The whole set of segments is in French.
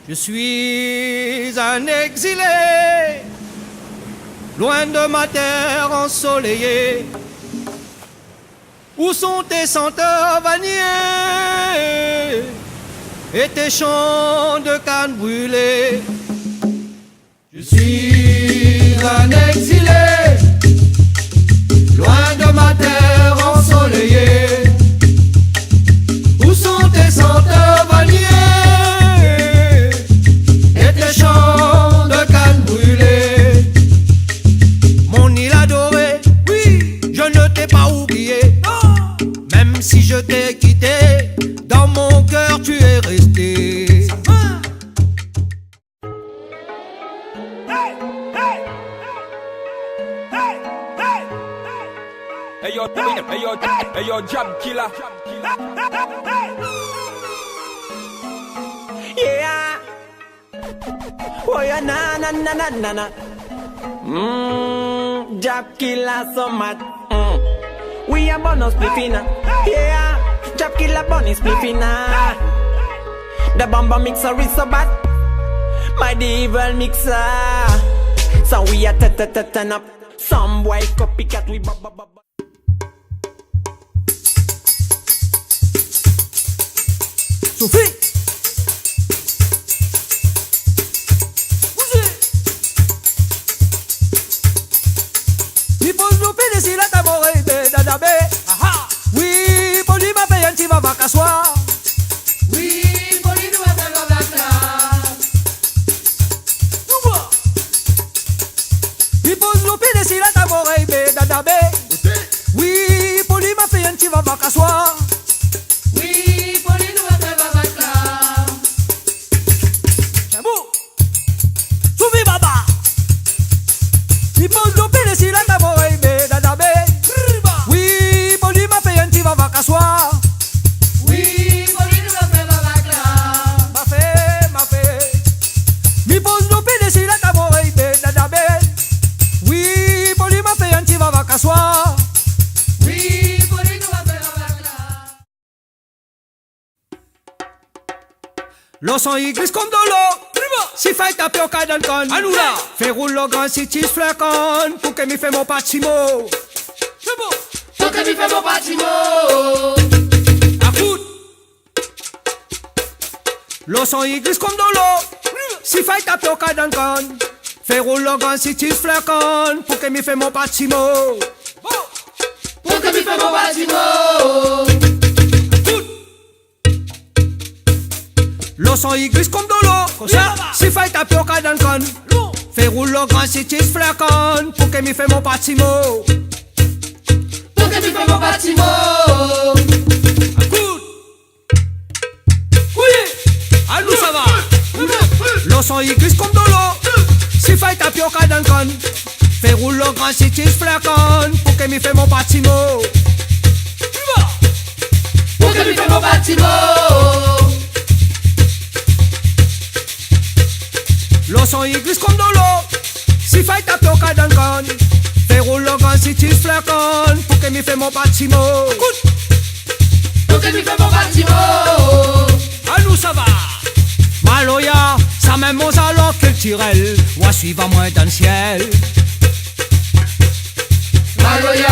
Je suis un exilé, loin de ma terre ensoleillée. Où sont tes senteurs vanillées et tes champs de canne brûlés? Je suis un exilé, loin de ma terre ensoleillée. Où sont tes senteurs vanillées et tes champs de canne brûlés? Mon île adorée, oui, je ne t'ai pas oublié. Même si je t'ai quitté, dans mon cœur tu es resté. Hey yo, Jab Killer. Yeah. Oh yeah, na na na na na na. Jab Killer so mad. We a bonus spliffina. Yeah. Jab Killer bonus spliffina. The bomba mixer is so bad. My devil mixer. So we a turn up. Some boy copycat we ba ba ba. Sophie, bougez. Il faut se louper d'ici la taborée de Dadabé. Oui, pour lui m'a payé un petit va qu'asseoir. Oui, pour lui nous va faire va il faut se louper d'ici la taborée de Dadabé. Oui, pour lui m'a payé un petit va qu'asseoir. Lo son iglis comme de l'eau. Si fait tapioca dans le con. Anoula. Fais rouler le grand si tu flacon. Pour que mi fait mon patimo. C'est bon. Pour que mi fait mon patimo. Écoute. Lo son iglis comme de l'eau. Si fait tapioca dans le con. Fais rouler le grand si tu flacon. Pour que mi fait mon patimo. Pour que mi fait mon patimo. L'eau son iglis comme de l'eau. Si fait tapioca dans le con. Fais rouler le grand si tu flacon. Pour que mi fait mon patimo. Pour que mi fait mon patimo. Écoute. Oui. À nous ça va. L'eau son iglis comme de l'eau. Si fait tapioca dans le con. Fais rouler le grand si tu flacon. Pour que mi fait mon patimo. Pour que mi fait mon patimo. L'eau son iglis comme de l'eau. Si fait tapioca dans le con. Fais rouler le grand si tu flacon. Pour que mi fait mon patimo. Écoute. Pour que mi fait mon patimo. À nous ça va. Maloya, ça même mon salon culturel. Ou suivant moi dans le ciel. Maloya,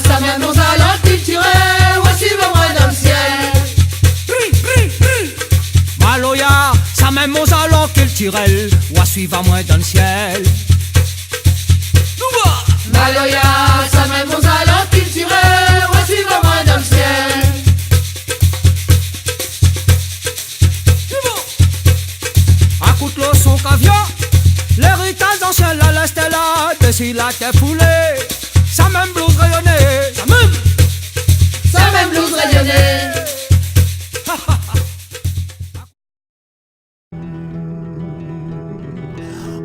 ça même mon salon culturel. Ou suivant moi dans le ciel. Maloya, ça même mon salon culturel. Ou suivant moi dans le ciel. Maloya, ça même mon salon culturel. Ou suivant moi dans le ciel. Écoute le son caviar. L'héritage ancien la laisse là. Dessus la tête foulée. Ça même blues rayonnée. Ça même blues rayonnée.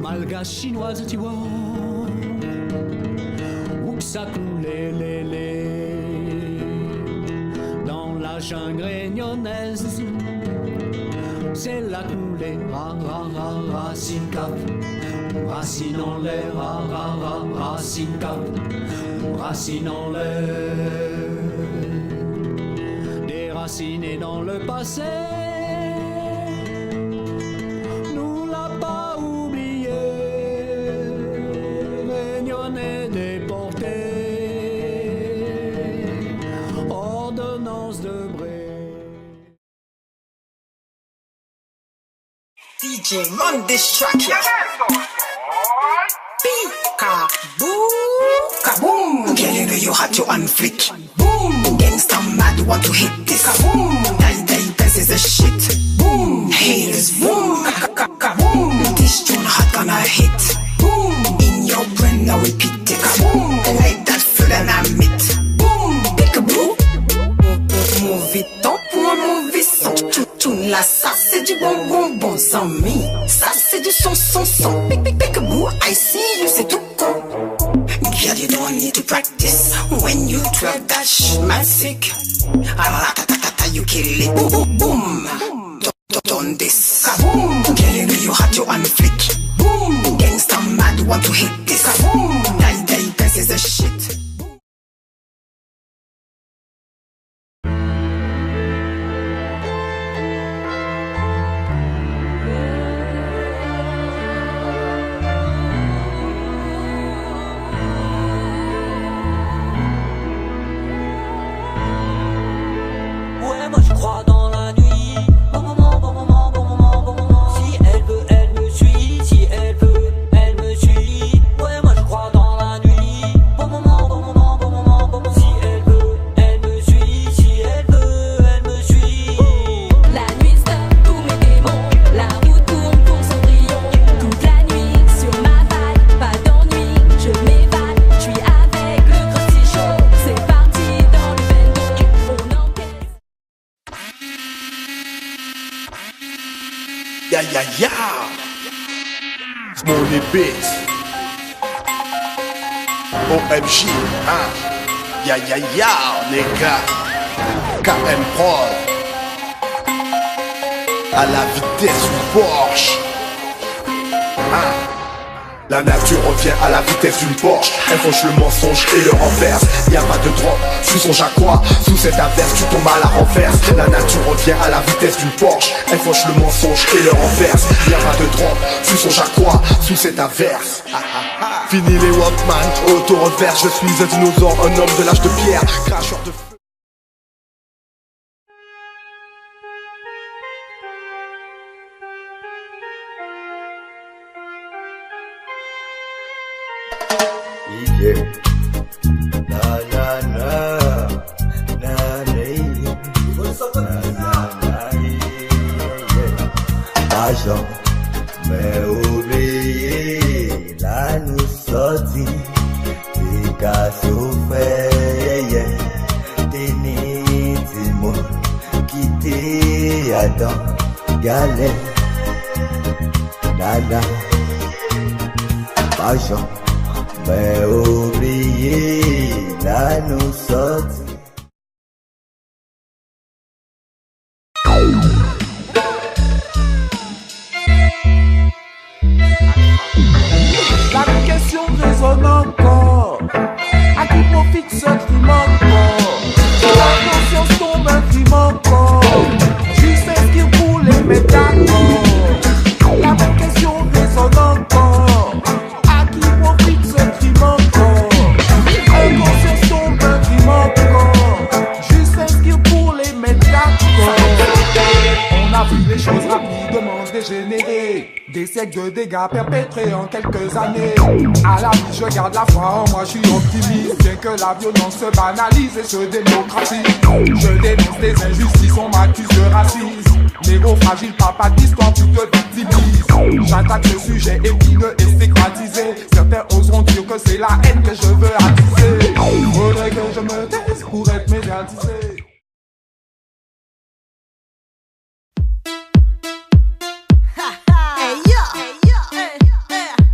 Malgache chinoise, tu vois, où que ça coulait, dans la jungle réunionnaise, c'est la coulée, racine cap, racine en l'air, racine cap, racine en l'air, déraciné dans le passé. l'ambiance de Bré. DJ, run this track, yeah. Peekaboo, kaboom. Girl, you know you hot, you on flick. Boom, gangsta mad, you want to hit this. Kaboom, die, this is the shit. Boom, haters, boom, kaboom. This tune hot gonna hit. Boom, in your brain, now repeat it. Kaboom, like that food and I meet. Boom, peekaboo. Move it up, move it son. Tune là, ça c'est du bon sans mi. Ça c'est du son. Peekaboo, I see you, c'est tout con. Girl, you don't need to practice. When you twerk that shit, man sick. Ta you kill it. Boom, boom. Done this. Kaboom. Girl, you know you hot, you on flick. Boom. Gangsta mad, want to hit this. Kaboom. Die, this is the shit. Moi je crois dans la nuit. Bon moment. Si elle veut, elle me suit. Si elle veut, elle me suit. Ouais, moi je crois dans la nuit. Bon moment. Si elle veut, elle me suit. Si elle veut, elle me suit. La nuit stoppe tous mes démons. La route tourne pour Cendrillon. Toute la nuit sur ma vague. Pas d'ennui, je m'évade. Je suis avec le Krusty Show. C'est parti dans le bendo. On encaisse. Ya Small Beats OMG hein. Ya les gars KM Prod à la vitesse du Porsche hein. La nature revient à la vitesse d'une Porsche. Elle fauche le mensonge et le renverse. Y'a pas de drop sous son jacquois. Sous cette averse tu tombes à la renverse. La nature revient à la vitesse d'une Porsche. Elle fauche le mensonge et le renverse. Y'a pas de drop sous son jacquois. Sous cette averse Fini les Walkman, auto-reverse. Je suis un dinosaure, un homme de l'âge de pierre. Cracheur de feu. Mais oublié, là nous sortis, des cas souffrés, t'es né, t'es mort, quitté Adam, galère, nana, argent, mais oublié, là nous sortis. La question résonne encore. À qui profite ce crime encore? La conscience tombe un crime encore. Juste est-ce qu'il voulait mettre d'accord? La même question résonne encore. À qui profite ce crime encore? La conscience tombe un crime encore. Juste est-ce qu'il voulait mettre d'accord? On a vu les choses rapidement dégénérer. Des siècles de dégâts perpétrés en quelques années. À la vie je garde la foi en moi, je suis optimiste. Bien que la violence se banalise et se démocratise. Je dénonce des injustices, on m'accuse de racisme. Négo fragile, papa d'histoire, tu te victimises. J'attaque le sujet épineux et stigmatisé. Certains oseront dire que c'est la haine que je veux attiser. Faudrait que je me taise pour être médiatisé.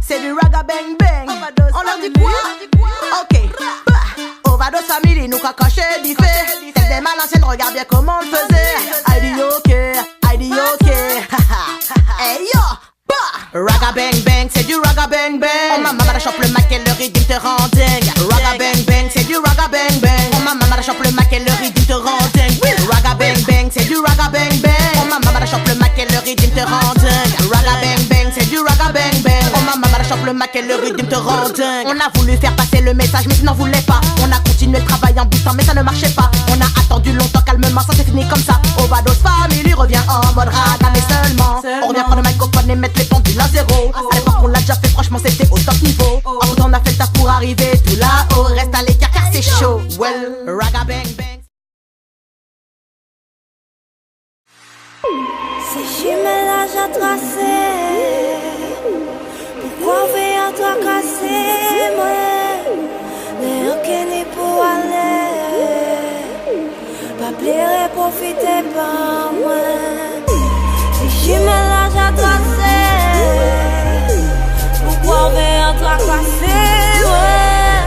C'est du raga bang bang. On leur dit quoi? Ok. Overdose family, nous qu'a caché du fait. Telle des mal anciennes, regarde bien comment on le faisait. I dit ok. Hey yo. Raga bang bang, c'est du raga bang bang. Oh ma maman la chope le mac et le rythme te rend dingue. Raga bang bang, c'est du raga bang bang. Oh ma maman la chope le mac et le rythme te rend dingue. Raga bang bang, c'est du raga bang bang. Oh ma maman la chope le mac et le rythme te rend dingue. Raga bang bang, c'est du raga bang bang. Oh ma maman la chope le mac et le rythme te rend dingue. On a voulu faire passer le message mais ça n'en voulait pas. On a continué le travail en butant mais ça ne marchait pas. On a attendu longtemps calmement Ces chemins-là j'ai tracé, pourquoi veiller toi casser, moi, les enquêtes pour aller, pas plaire et profiter pas moi. Ces chemins-là j'ai tracé, pourquoi veiller toi casser, ouais,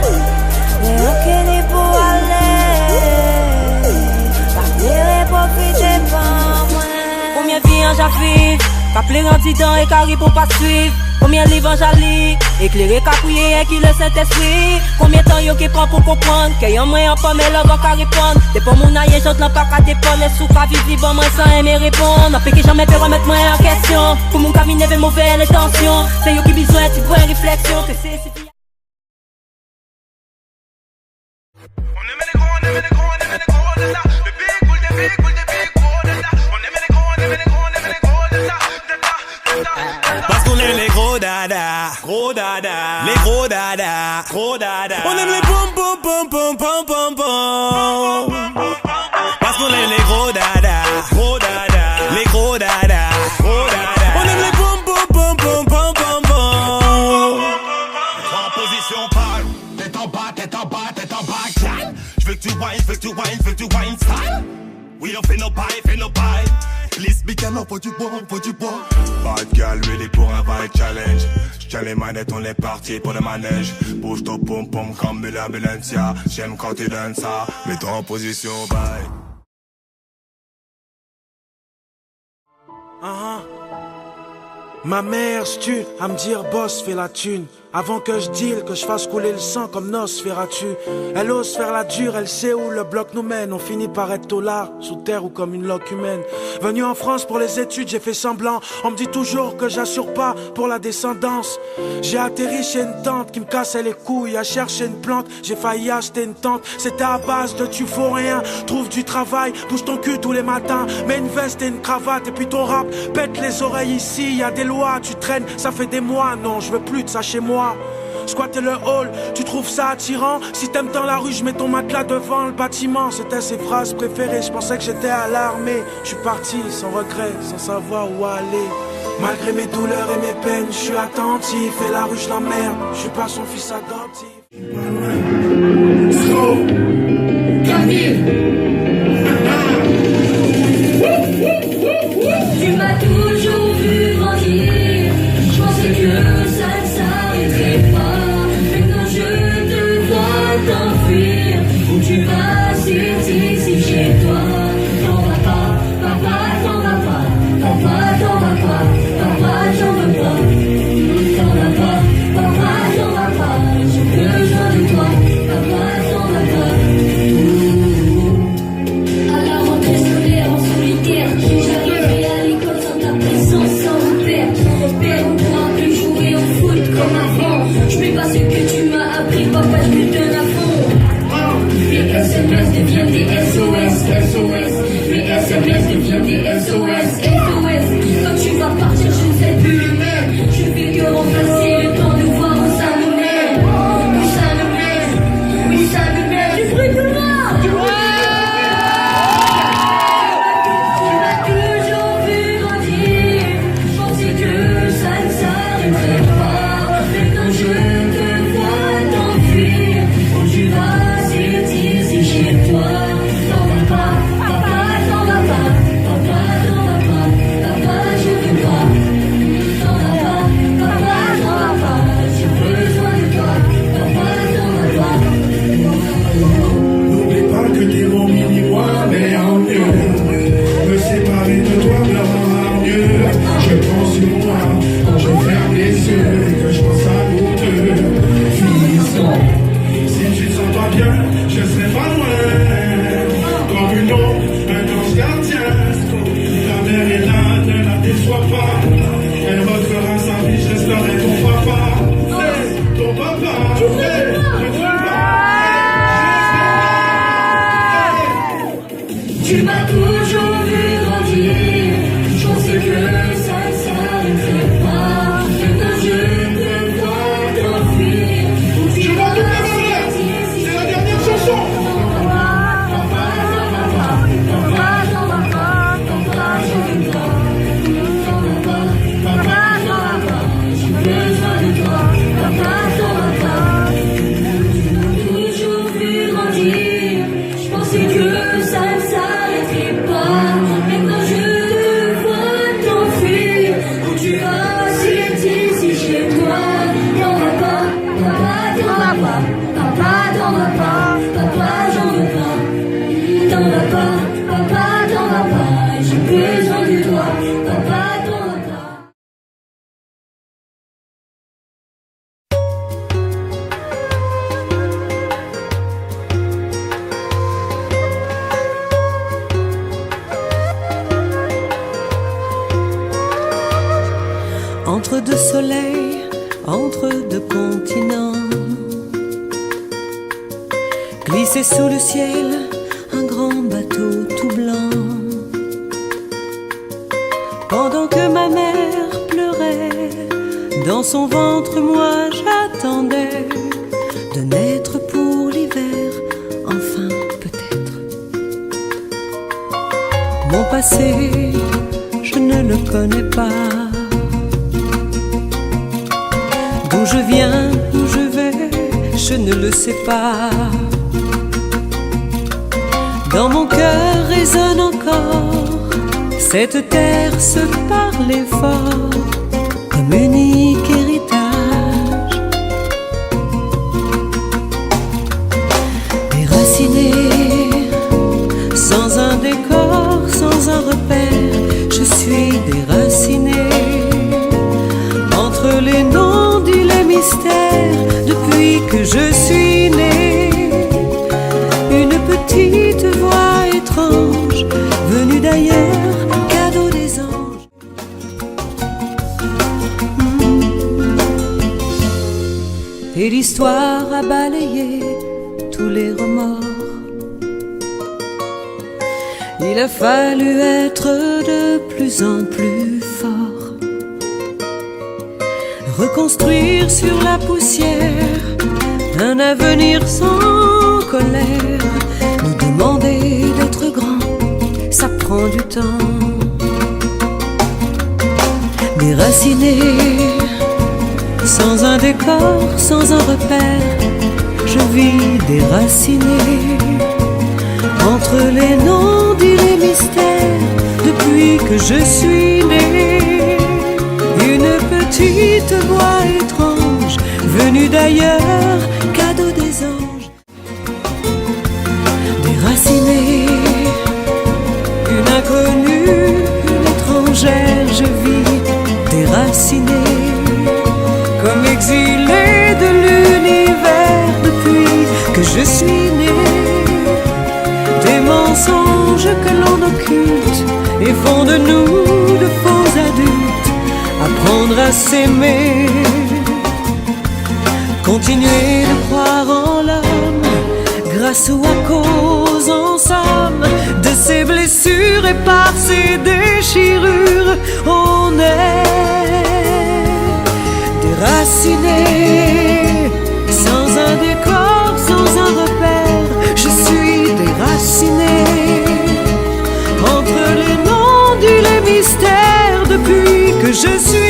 les enquêtes pour aller, pas plaire et profiter pas moi. Combien de vies j'affiche, pas plaire en titan et carré pour pas suivre. Combien de livres j'allie, éclairé qu'à prier et qui le Saint-Esprit. Combien de temps y'a qui prend pour comprendre, qu'il y a moyen pas mais l'autre qu'à répondre. T'es pas mon aïe, j'entends la pas qu'à dépendre. Les sous qu'à vivre libre, moi sans aimer répondre. N'a pas que jamais peut remettre moi en question. Pour mon cabinet avec mauvaise intention. C'est y'a qui besoin, tu prends réflexion. Que c'est si tu... Parce qu'on aime les gros dada, les gros dada, on aime les pom pom pom pom pom pom pom. Parce qu'on aime les gros dada, les gros dada, on aime les pom pom pom pom pom pom pom. En position pâle, tête en bas, tête en bas, tête en bas, calme. Je veux que tu whine, je veux que tu whine, je veux que tu whine style. Oui on fait nos bails, fait nos bails. Liste Bicano, faut du bon, faut du bon. Bad girl, ready pour un vibe challenge. J'tiens les manettes, on est parti pour le manège. Bouge ton pom pom comme l'ambulancia. J'aime quand tu donnes ça, mets-toi en position, bye. Ma mère stune à me dire boss fais la thune. Avant que je deal, que je fasse couler le sang comme Nosferatu. Elle ose faire la dure, elle sait où le bloc nous mène. On finit par être tolard, sous terre ou comme une loque humaine. Venu en France pour les études, j'ai fait semblant. On me dit toujours que j'assure pas pour la descendance. J'ai atterri chez une tante qui me cassait les couilles. À chercher une plante, j'ai failli acheter une tente. C'était à base de tu faux rien. Trouve du travail, bouge ton cul tous les matins. Mets une veste et une cravate et puis ton rap. Pète les oreilles ici, y a des lois. Tu traînes, ça fait des mois. Non, je veux plus de ça chez moi. Squatter le hall, tu trouves ça attirant? Si t'aimes dans la rue, je mets ton matelas devant le bâtiment. C'était ses phrases préférées, je pensais que j'étais à l'armée. Je suis parti sans regret, sans savoir où aller. Malgré mes douleurs et mes peines, je suis attentif. Et la rue, je l'emmerde, je suis pas son fils attentif. Tu m'as toujours vu grandir, je pensais que ça ne s'arrêterait pas. Maintenant je te vois t'enfuir, où tu vas, c'est ici chez toi. T'en vas pas, papa, t'en vas pas, papa, t'en vas pas, papa, j'en veux pas. T'en vas pas, papa, t'en vas pas, j'ai besoin de toi, papa, t'en vas pas. À la rentrée scolaire en solitaire, j'arrivais à l'école sans ta présence, sans repère. Repère, on pourra plus jouer au foot comme avant. Je fais pas ce que tu m'as appris, papa, je me donne à fond. Les SMS deviennent des SOS, SOS. Les SMS deviennent des SOS, SOS. Quand tu vas partir, je ne sais plus. Je fais que remplacer le temps de voir où ça nous mène. Où ça nous mène, oui ça nous mène. Du bruit de moi. Tu m'as toujours vu grandir, je pensais que ça ne s'arrêterait pas. Maintenant je te vois t'enfuir. Je vois tout le c'est la dernière chanson. Papa, papa, papa, papa, papa, papa, papa, de soleil entre deux continents. Glissait sous le ciel un grand bateau tout blanc. Pendant que ma mère pleurait, dans son ventre moi j'attendais de naître pour l'hiver, enfin peut-être. Mon passé, je ne le connais pas. D'où je viens, où je vais, je ne le sais pas. Dans mon cœur résonne encore cette terre, se parlait fort comme unique héritage. Déraciné, sans un décor, sans un repère, je suis déraciné entre les non-dits, les mystères. Depuis que je suis né, une petite voix étrange venue d'ailleurs, cadeau des anges. Et l'histoire a balayé tous les remords. Il a fallu être de plus en plus fort, reconstruire sur la poussière un avenir sans colère. Nous demander d'être grand, ça prend du temps. Déraciné, sans un décor, sans un repère, je vis déraciné entre les non-dits, les mystères. Depuis que je suis né, une petite voix étrange venue d'ailleurs, cadeau des anges. Déraciné, une inconnue, une étrangère, je vis déraciné, comme exilé de l'univers. Depuis que je suis né, des mensonges que l'on occulte et font de nous de faux adultes. Apprendre à s'aimer, continuer de croire en l'homme, grâce ou à cause en somme de ses blessures et par ses déchirures, on est déraciné, sans un décor, sans un repère. Je suis déraciné entre les non-dits, les mystères. Depuis que je suis